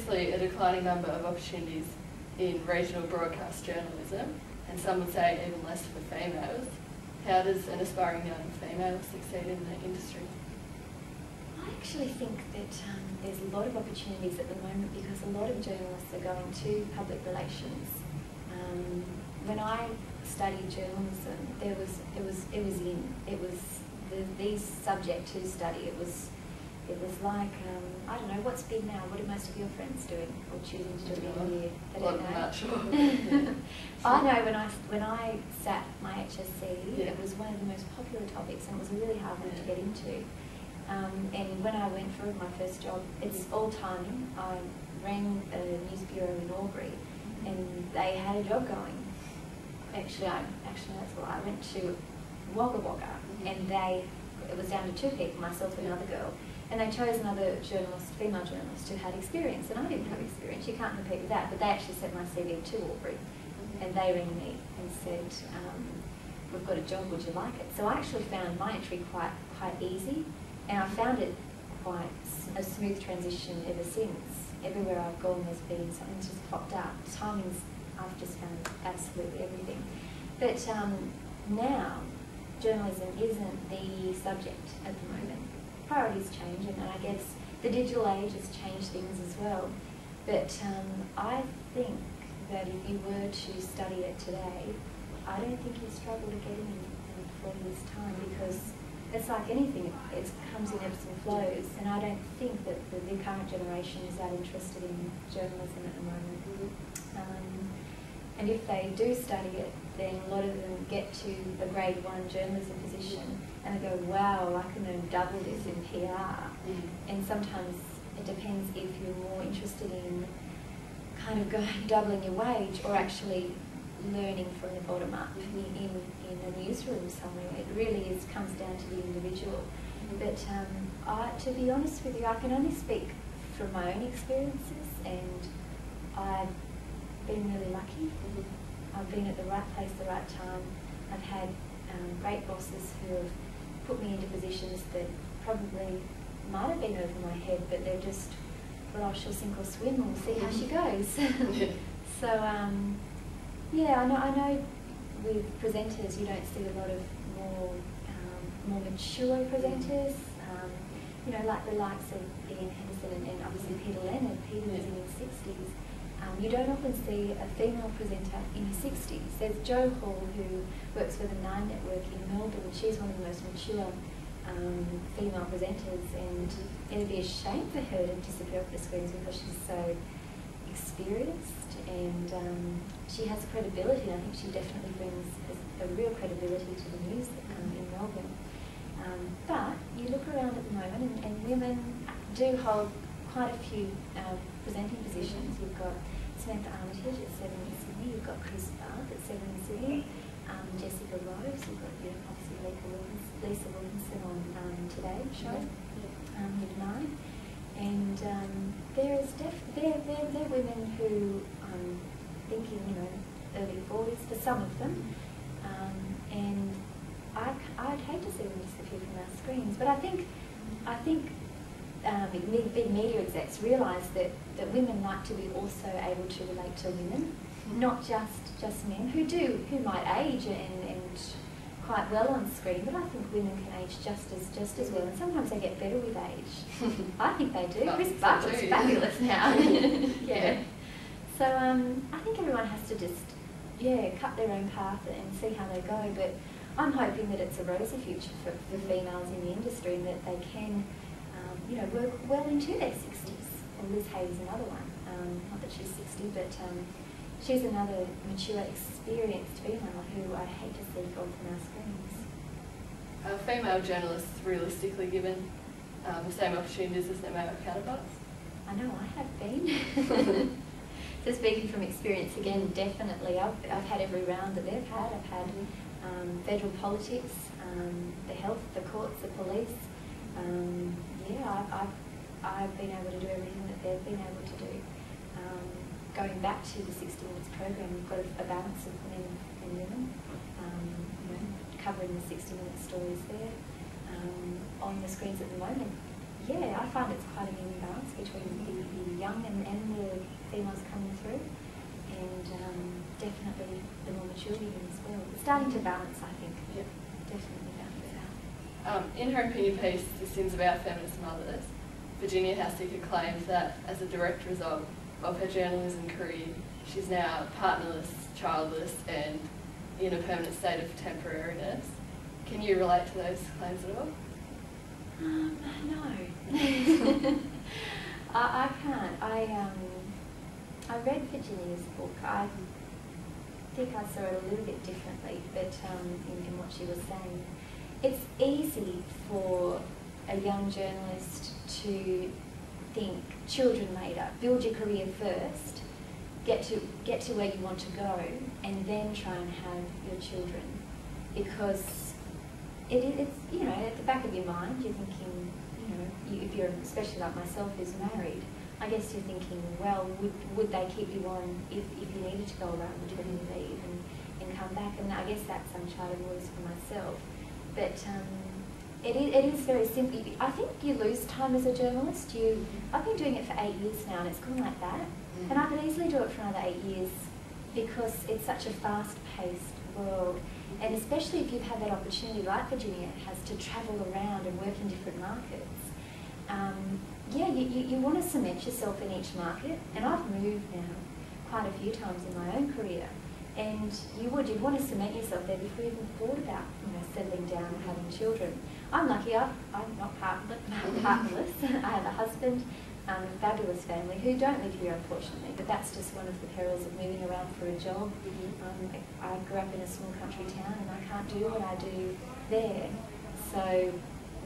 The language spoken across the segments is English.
obviously a declining number of opportunities in regional broadcast journalism, and some would say even less for females. How does an aspiring young female succeed in the industry? I actually think that there's a lot of opportunities at the moment because a lot of journalists are going to public relations. When I studied journalism, the subject to study. It was like, I don't know, what's big now? What are most of your friends doing or choosing to do in the year? I don't know. I know when I sat my HSC, it was one of the most popular topics and it was a really hard one to get into. And when I went for my first job, it's all timing. I rang a news bureau in Albury and they had a job going. Actually that's why I went to Wagga Wagga and it was down to two people, myself and another girl. And they chose another journalist, female journalist, who had experience, and I didn't have experience. You can't compete with that. But they actually sent my CV to Albury, and they rang me and said, "We've got a job. Would you like it?" So I actually found my entry quite easy, and I found it quite a smooth transition ever since. Everywhere I've gone, there's been something's just popped up. Timings, I've just found absolutely everything. But now, journalism isn't the subject at the moment. Priorities change, and I guess the digital age has changed things as well. But I think that if you were to study it today, I don't think you'd struggle to get in 4 years' time because it's like anything, it comes in ebbs and flows, and I don't think that the current generation is that interested in journalism at the moment. And if they do study it, then a lot of them get to a grade 1 journalism position and they go, wow, I can earn double this in PR. And sometimes it depends if you're more interested in kind of doubling your wage or actually learning from the bottom up in a newsroom somewhere. It really comes down to the individual. But to be honest with you, I can only speak from my own experiences, and I've been really lucky. I've been at the right place at the right time. I've had great bosses who have put me into positions that probably might have been over my head, but they're just, well, she'll sink or swim, and we'll see how she goes. So, yeah, I know with presenters you don't see a lot of more mature presenters, you know, like the likes of Ian Henderson and obviously Peter Leonard. Peter was in his 60s. You don't often see a female presenter in her 60s. There's Jo Hall, who works for the Nine Network in Melbourne. She's one of the most mature female presenters, and it'd be a shame for her to disappear off the screens because she's so experienced and she has credibility. And I think she definitely brings a real credibility to the news in Melbourne. But you look around at the moment, and women do hold quite a few presenting positions. You've got Samantha Armitage at 7 in Sydney, you've got Chris Barth at 7 in Sydney, Jessica Rose, you've got obviously Lisa Wilkinson on Today Show, with 9. And they're women who I'm thinking, you know, early 40s for some of them. And I'd hate to see them disappear from our screens, but I think big media execs realise that women like to be also able to relate to women, not just men who might age and quite well on screen, but I think women can age just as well, and sometimes they get better with age. I think they do. Chris Buck looks fabulous now. Yeah. So I think everyone has to just cut their own path and see how they go. But I'm hoping that it's a rosy future for females in the industry, and that they can work well into their 60s. And Liz Hayes is another one. Not that she's 60, but she's another mature, experienced female who I hate to see gone from our screens. Are female journalists realistically given the same opportunities as their male counterparts? I know I have been. So speaking from experience again, definitely. I've had every round that they've had. I've had federal politics, the health, the courts, the police. I've been able to do everything that they've been able to do. Going back to the 60 Minutes program, we've got a balance of men and women, covering the 60-minute stories there. On the screens at the moment, I find it's quite an even balance between the young and females coming through, and definitely the more mature women as well. It's starting to balance, I think. Yeah. Definitely balance out. In her opinion piece, The Sins of Our Feminist Mothers, Virginia Hassicker claims that as a direct result of her journalism career, she's now partnerless, childless, and in a permanent state of temporariness. Can you relate to those claims at all? No. I can't. I read Virginia's book. I think I saw it a little bit differently, but in what she was saying. It's easy for a young journalist to think children later, build your career first, get to where you want to go, and then try and have your children, because it's, you know, at the back of your mind you're thinking, you know, if you're, especially like myself who's married, I guess you're thinking, well, would they keep you on if you needed to go around maternity leave and come back? And I guess that's uncharted waters for myself. But it is very simple. I think you lose time as a journalist. I've been doing it for 8 years now, and it's gone like that. And I could easily do it for another 8 years, because it's such a fast-paced world. And especially if you've had that opportunity, like Virginia has, to travel around and work in different markets. Yeah, you want to cement yourself in each market. And I've moved now quite a few times in my own career. And you'd want to cement yourself there before you even thought about, you know, settling down and having children. I'm lucky. I'm not partnerless. I have a husband, a fabulous family who don't live here, unfortunately. But that's just one of the perils of moving around for a job. I grew up in a small country town, and I can't do what I do there. So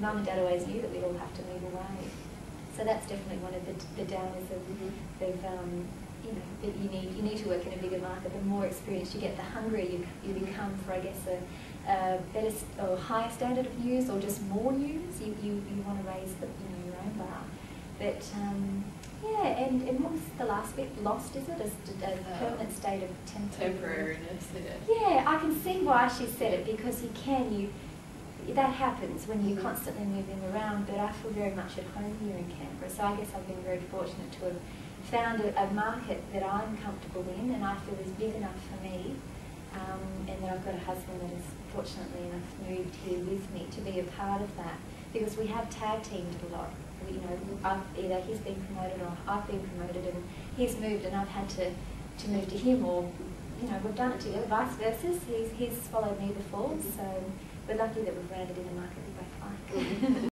Mum and Dad always knew that we'd all have to move away. So that's definitely one of the downers of you know, that you need to work in a bigger market. The more experience you get, the hungrier you become for, I guess, a better or higher standard of news, or just more news. You want to raise your own bar. But yeah, and what was the last bit? Lost, is it? A permanent state of temporariness. Yeah, I can see why she said it, because that happens when you're constantly moving around. But I feel very much at home here in Canberra, so I guess I've been very fortunate to have found a market that I'm comfortable in, and I feel is big enough for me, and that I've got a husband that has fortunately enough moved here with me to be a part of that, because we have tag teamed a lot. You know, either he's been promoted or I've been promoted, and he's moved and I've had to move to him, or, you know, we've done it together, vice versa. He's followed me before, so we're lucky that we've landed in a market we both like.